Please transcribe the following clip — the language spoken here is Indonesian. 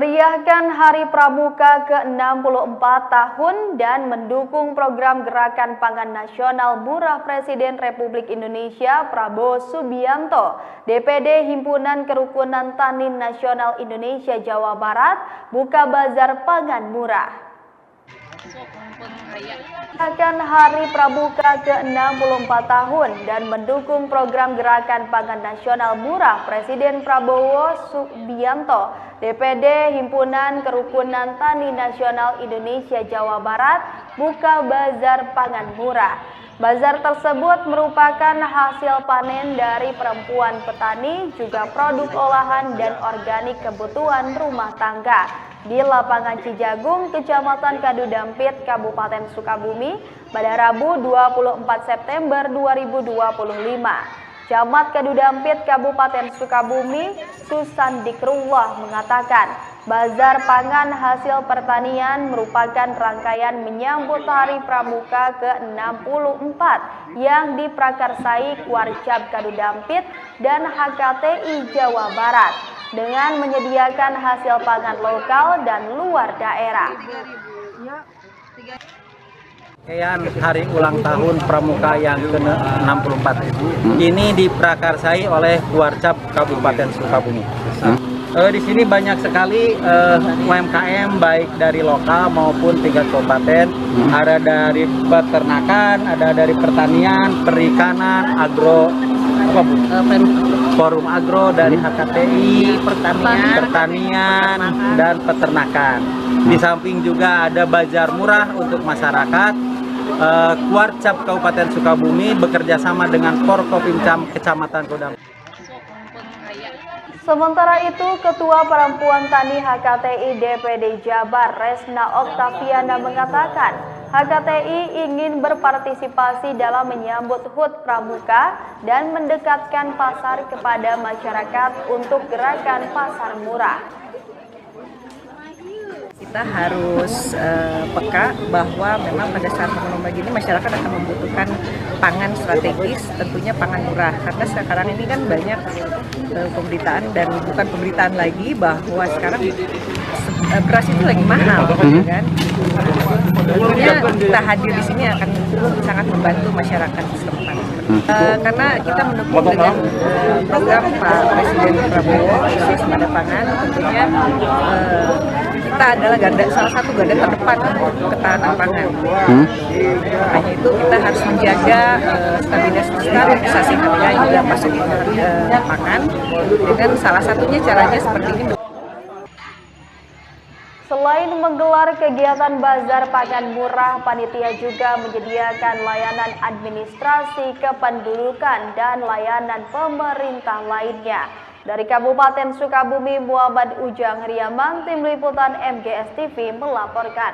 Memeriahkan Hari Pramuka ke-64 tahun dan mendukung program Gerakan Pangan Nasional Murah Presiden Republik Indonesia Prabowo Subianto, DPD Himpunan Kerukunan Tani Nasional Indonesia Jawa Barat buka bazar pangan murah. Akan Hari Pramuka ke-64 tahun dan mendukung program Gerakan Pangan Nasional Murah Presiden Prabowo Subianto, DPD Himpunan Kerukunan Tani Nasional Indonesia Jawa Barat buka bazar pangan murah. Bazar tersebut merupakan hasil panen dari perempuan petani, juga produk olahan dan organik kebutuhan rumah tangga di lapangan Cijagung, Kecamatan Kadudampit, Kabupaten Sukabumi pada Rabu 24 September 2025. Camat Kadudampit, Kabupaten Sukabumi, Susan Dikrullah mengatakan, bazar pangan hasil pertanian merupakan rangkaian menyambut Hari Pramuka ke-64 yang diprakarsai Warcap Kadudampit dan HKTI Jawa Barat dengan menyediakan hasil pangan lokal dan luar daerah. Hari ulang tahun Pramuka yang ke-64 ini diprakarsai oleh Warcap Kabupaten Sukabumi. Di sini banyak sekali UMKM baik dari lokal maupun tingkat kabupaten. Ada dari peternakan, ada dari pertanian, perikanan, agro, forum agro dari HKTI, pertanian dan peternakan. Di samping juga ada bazar murah untuk masyarakat. Warcap Kabupaten Sukabumi bekerja sama dengan Forkopimcam Kecamatan Kadudampit. Sementara itu, Ketua Perempuan Tani HKTI DPD Jabar, Resna Oktaviana mengatakan, HKTI ingin berpartisipasi dalam menyambut HUT Pramuka dan mendekatkan pasar kepada masyarakat untuk gerakan pasar murah. Kita harus peka bahwa memang pada saat momen begini masyarakat akan membutuhkan pangan strategis, tentunya pangan murah. Karena sekarang ini kan banyak pemberitaan dan bukan pemberitaan lagi bahwa sekarang beras itu lagi mahal, kan? Tentunya kita hadir di sini akan sangat membantu masyarakat setempat. Karena kita mendukung dengan program Pak Presiden Prabowo khusus pada pangan, tentunya kita adalah salah satu garda terdepan ketahanan pangan. Makanya itu kita harus menjaga stabilisasi harga hingga pasokan pangan dengan salah satunya caranya seperti ini. Selain menggelar kegiatan bazar pangan murah, panitia juga menyediakan layanan administrasi kependudukan dan layanan pemerintah lainnya. Dari Kabupaten Sukabumi, Muhammad Ujang Riaman, Tim Liputan MGS TV melaporkan.